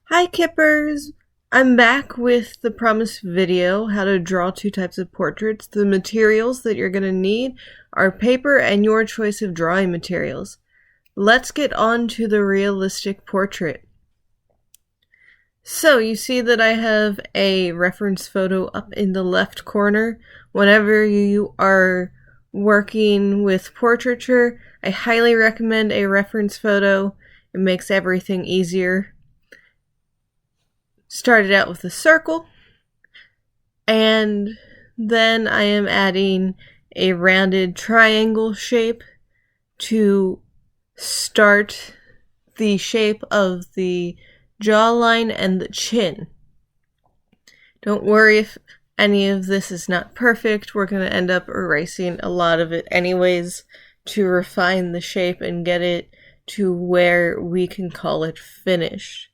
Hi Kippers! I'm back with the promised video, how to draw two types of portraits. The materials that you're going to need are paper and your choice of drawing materials. Let's get on to the realistic portrait. So you see that I have a reference photo up in the left corner. Whenever you are working with portraiture, I highly recommend a reference photo. It makes everything easier. Started out with a circle, and then I am adding a rounded triangle shape to start the shape of the jawline and the chin. Don't worry if any of this is not perfect. We're going to end up erasing a lot of it anyways to refine the shape and get it to where we can call it finished.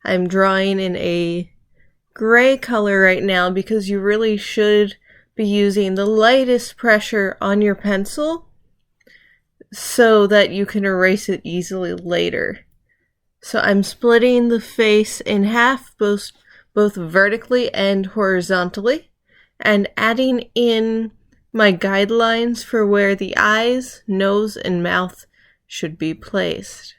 I'm drawing in a gray color right now because you really should be using the lightest pressure on your pencil so that you can erase it easily later. So I'm splitting the face in half, both vertically and horizontally, and adding in my guidelines for where the eyes, nose, and mouth should be placed.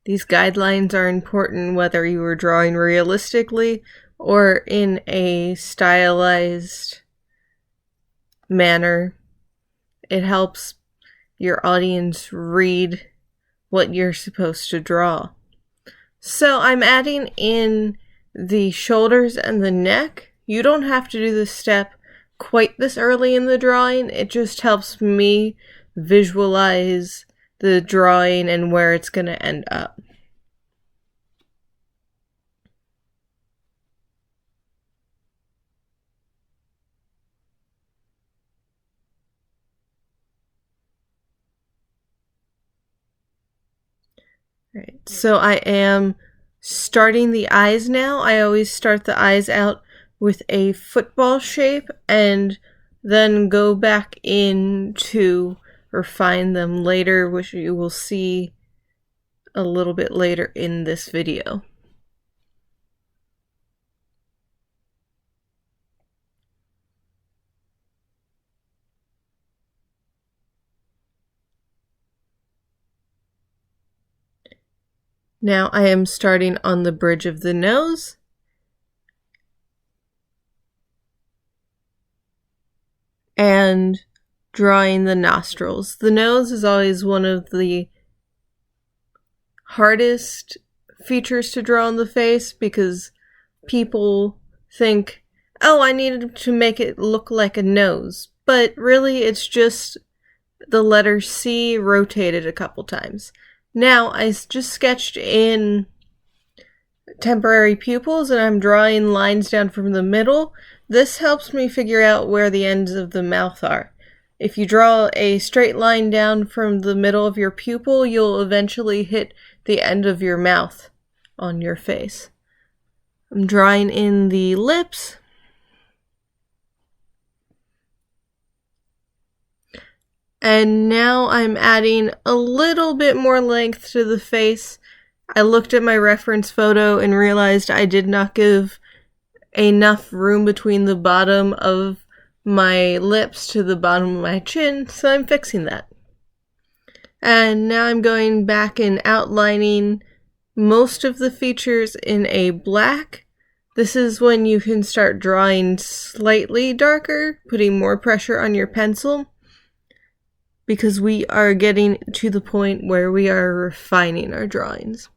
These guidelines are important whether you are drawing realistically or in a stylized manner. It helps your audience read what you're supposed to draw. So I'm adding in the shoulders and the neck. You don't have to do this step quite this early in the drawing. It just helps me visualize the drawing and where it's going to end up. Right, so I am starting the eyes now. I always start the eyes out with a football shape and then go back in to refine them later, which you will see a little bit later in this video. Now I am starting on the bridge of the nose. And drawing the nostrils. The nose is always one of the hardest features to draw on the face because people think, oh, I needed to make it look like a nose. But really, it's just the letter C rotated a couple times. Now, I just sketched in temporary pupils and I'm drawing lines down from the middle. This helps me figure out where the ends of the mouth are. If you draw a straight line down from the middle of your pupil, you'll eventually hit the end of your mouth on your face. I'm drawing in the lips. And now I'm adding a little bit more length to the face. I looked at my reference photo and realized I did not give enough room between the bottom of my lips to the bottom of my chin, so I'm fixing that. And now I'm going back and outlining most of the features in a black. This is when you can start drawing slightly darker, putting more pressure on your pencil, because we are getting to the point where we are refining our drawings.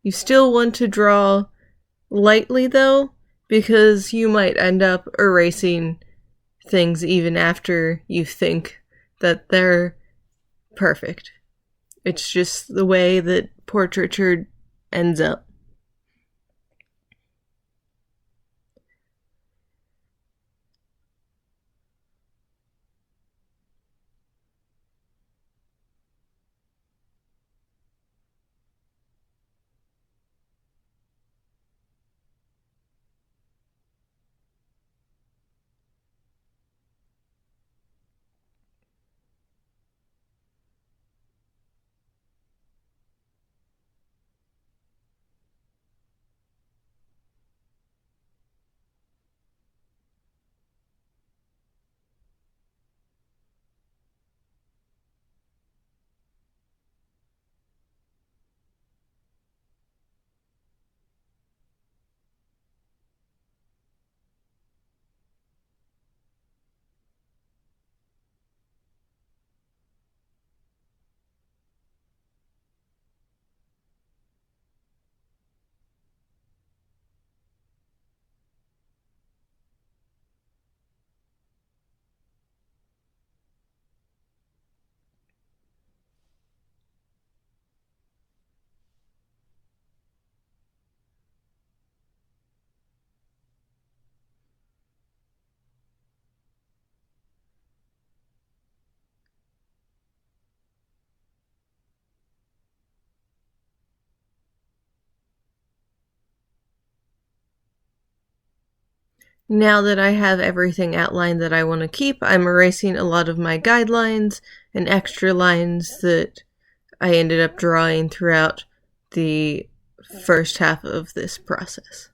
You still want to draw lightly though, because you might end up erasing things even after you think that they're perfect. It's just the way that portraiture ends up. Now that I have everything outlined that I want to keep, I'm erasing a lot of my guidelines and extra lines that I ended up drawing throughout the first half of this process.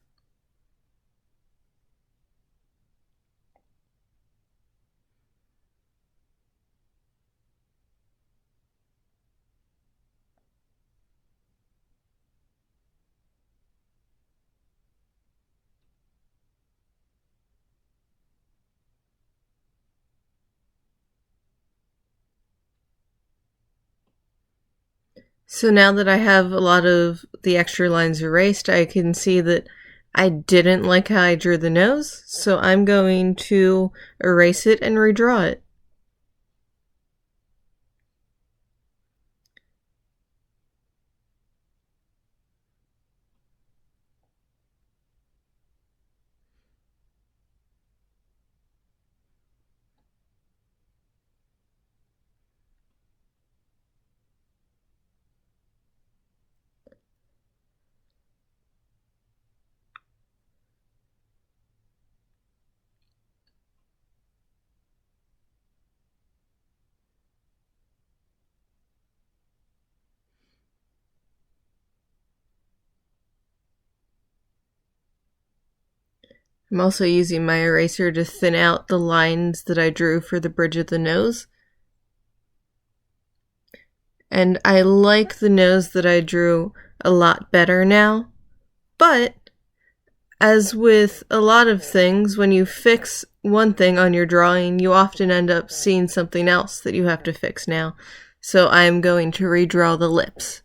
So now that I have a lot of the extra lines erased, I can see that I didn't like how I drew the nose, so I'm going to erase it and redraw it. I'm also using my eraser to thin out the lines that I drew for the bridge of the nose. And I like the nose that I drew a lot better now. But, as with a lot of things, when you fix one thing on your drawing, you often end up seeing something else that you have to fix now. So I'm going to redraw the lips.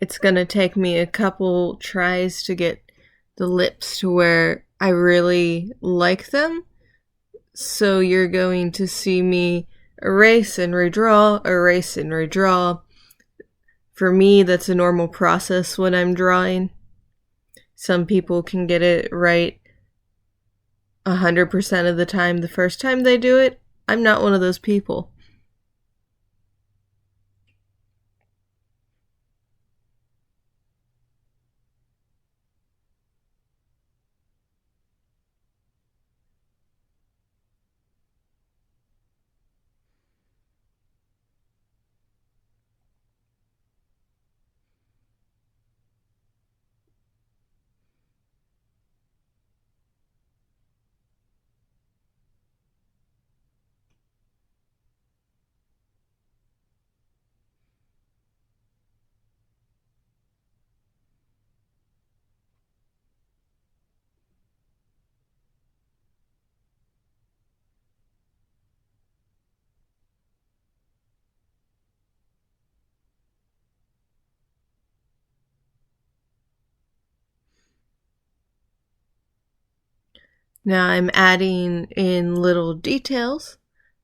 It's gonna take me a couple tries to get the lips to where I really like them. So you're going to see me erase and redraw, erase and redraw. For me, that's a normal process when I'm drawing. Some people can get it right 100% of the time the first time they do it. I'm not one of those people. Now I'm adding in little details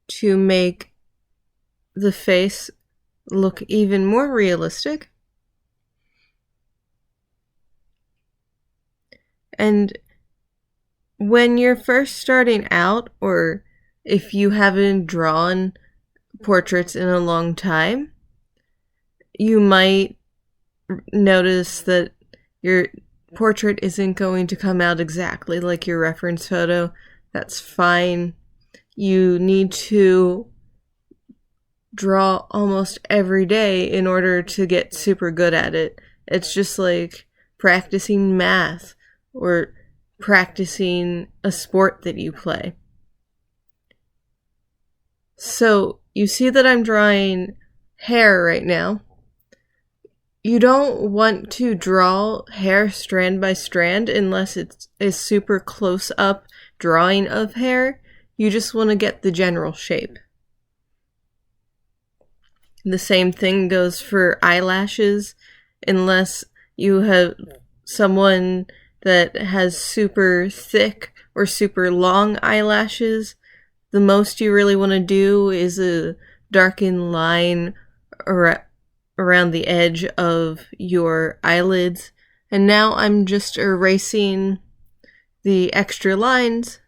to make the face look even more realistic. And when you're first starting out, or if you haven't drawn portraits in a long time, you might notice that your portrait isn't going to come out exactly like your reference photo. That's fine. You need to draw almost every day in order to get super good at it. It's just like practicing math or practicing a sport that you play. So you see that I'm drawing hair right now. You don't want to draw hair strand by strand unless it's a super close up drawing of hair. You just want to get the general shape. The same thing goes for eyelashes, unless you have someone that has super thick or super long eyelashes. The most you really want to do is a darkened line around the edge of your eyelids. And now I'm just erasing the extra lines.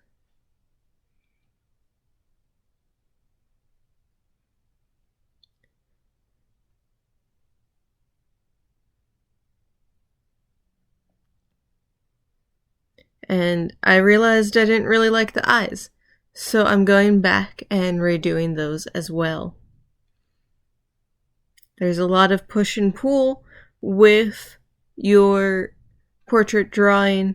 And I realized I didn't really like the eyes, so I'm going back and redoing those as well. There's a lot of push and pull with your portrait drawing.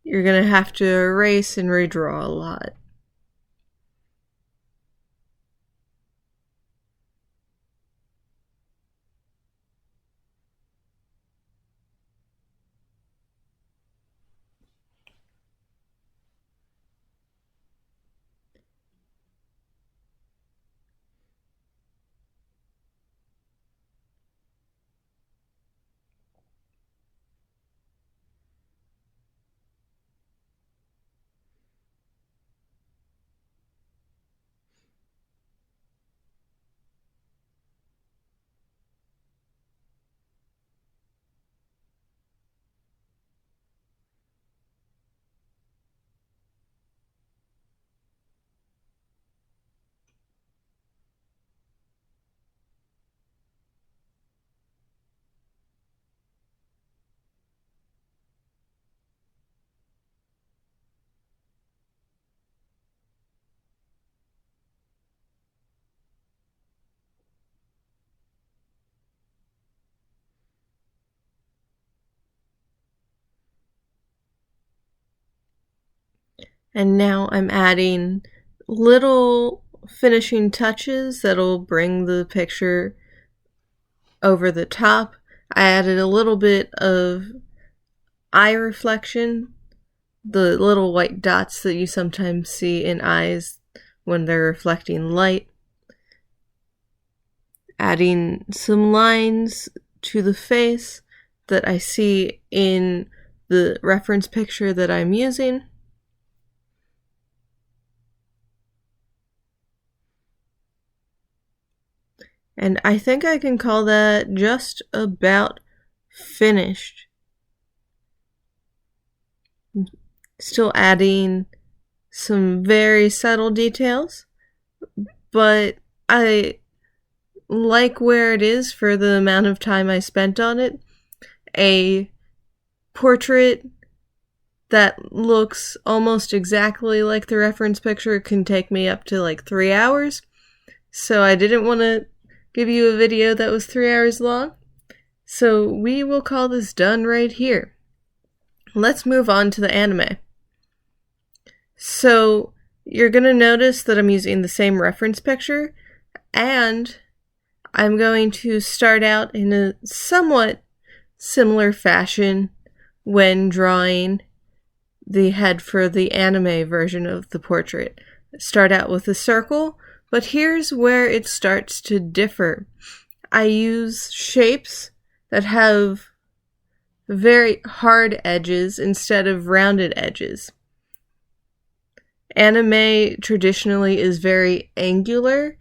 You're going to have to erase and redraw a lot. And now I'm adding little finishing touches that'll bring the picture over the top. I added a little bit of eye reflection, the little white dots that you sometimes see in eyes when they're reflecting light. Adding some lines to the face that I see in the reference picture that I'm using. And I think I can call that just about finished. Still adding some very subtle details, but I like where it is for the amount of time I spent on it. A portrait that looks almost exactly like the reference picture can take me up to like 3 hours. So I didn't want to give you a video that was 3 hours long. So we will call this done right here. Let's move on to the anime. So you're going to notice that I'm using the same reference picture, and I'm going to start out in a somewhat similar fashion when drawing the head for the anime version of the portrait. Start out with a circle, but here's where it starts to differ. I use shapes that have very hard edges instead of rounded edges. Anime traditionally is very angular.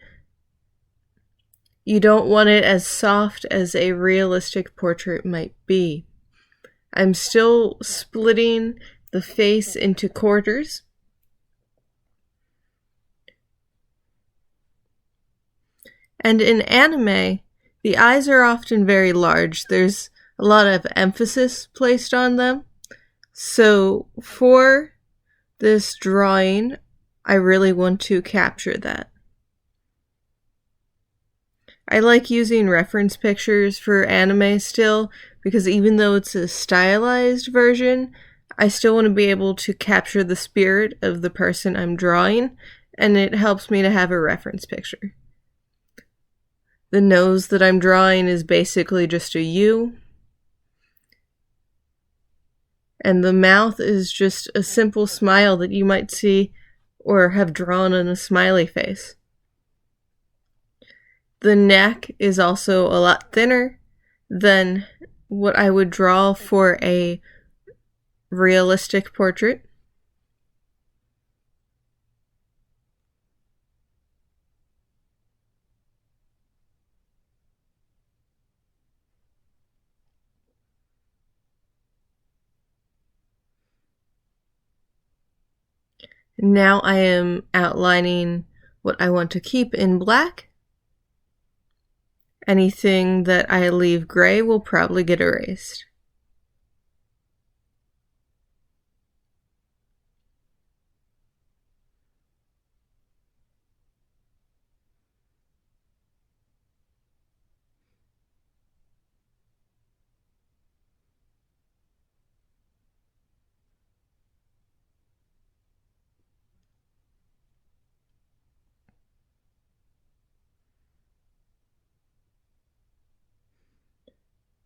You don't want it as soft as a realistic portrait might be. I'm still splitting the face into quarters. And in anime, the eyes are often very large. There's a lot of emphasis placed on them. So for this drawing, I really want to capture that. I like using reference pictures for anime still, because even though it's a stylized version, I still want to be able to capture the spirit of the person I'm drawing, and it helps me to have a reference picture. The nose that I'm drawing is basically just a U. And the mouth is just a simple smile that you might see or have drawn on a smiley face. The neck is also a lot thinner than what I would draw for a realistic portrait. Now I am outlining what I want to keep in black. Anything that I leave gray will probably get erased.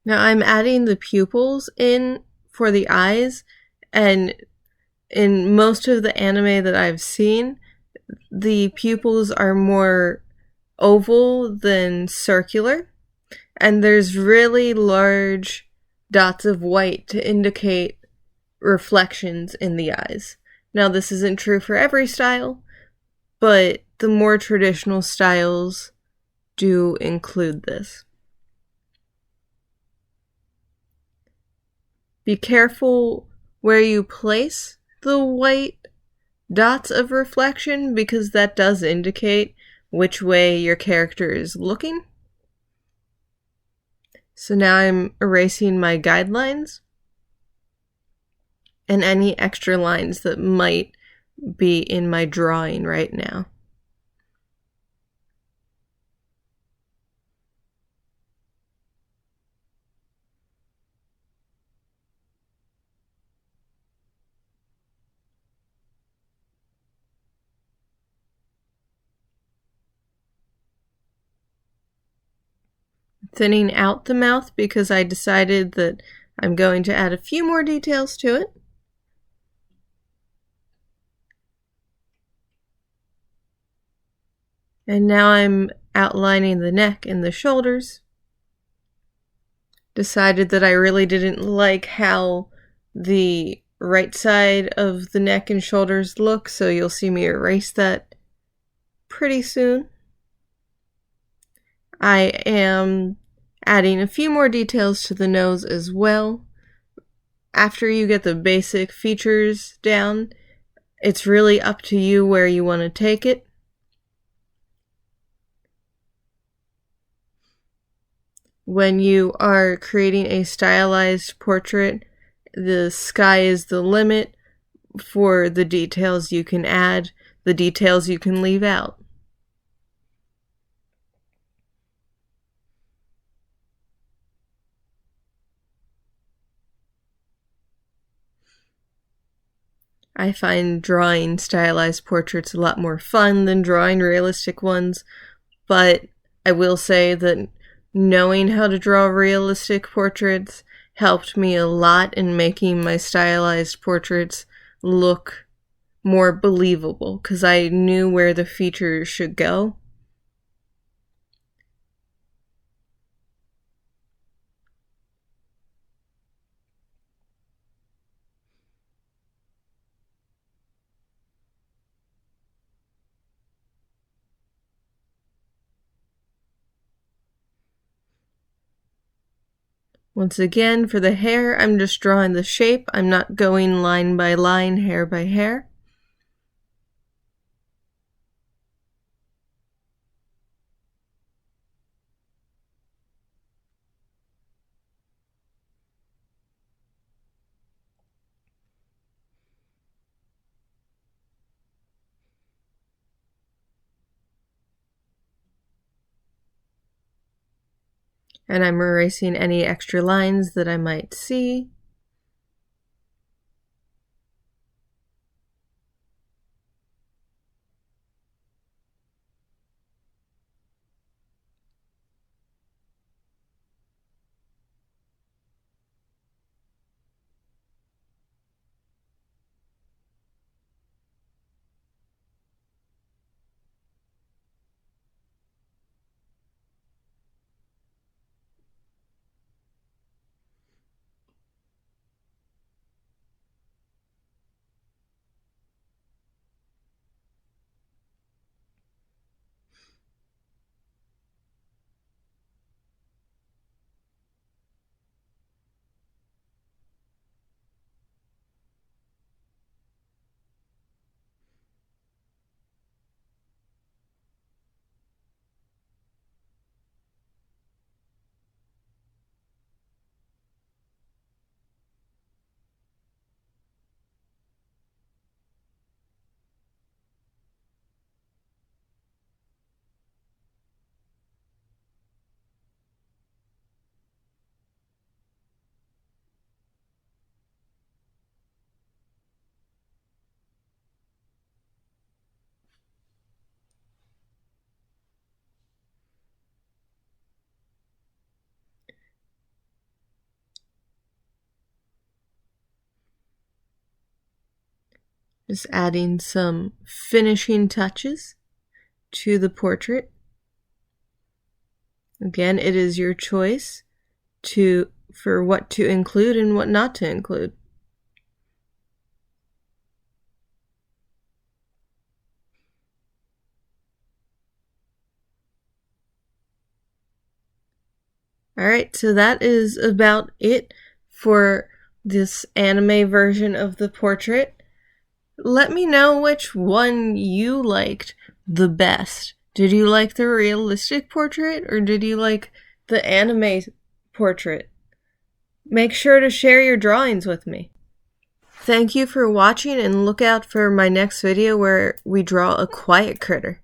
Now I'm adding the pupils in for the eyes, and in most of the anime that I've seen, the pupils are more oval than circular, and there's really large dots of white to indicate reflections in the eyes. Now, this isn't true for every style, but the more traditional styles do include this. Be careful where you place the white dots of reflection, because that does indicate which way your character is looking. So now I'm erasing my guidelines and any extra lines that might be in my drawing right now. Thinning out the mouth because I decided that I'm going to add a few more details to it. And now I'm outlining the neck and the shoulders. Decided that I really didn't like how the right side of the neck and shoulders look, so you'll see me erase that pretty soon. I am adding a few more details to the nose as well. After you get the basic features down, it's really up to you where you want to take it. When you are creating a stylized portrait, the sky is the limit for the details you can add, the details you can leave out. I find drawing stylized portraits a lot more fun than drawing realistic ones, but I will say that knowing how to draw realistic portraits helped me a lot in making my stylized portraits look more believable, because I knew where the features should go. Once again, for the hair, I'm just drawing the shape. I'm not going line by line, hair by hair. And I'm erasing any extra lines that I might see. Just adding some finishing touches to the portrait. Again, it is your choice for what to include and what not to include. Alright, so that is about it for this anime version of the portrait. Let me know which one you liked the best. Did you like the realistic portrait or did you like the anime portrait? Make sure to share your drawings with me. Thank you for watching and look out for my next video where we draw a quiet critter.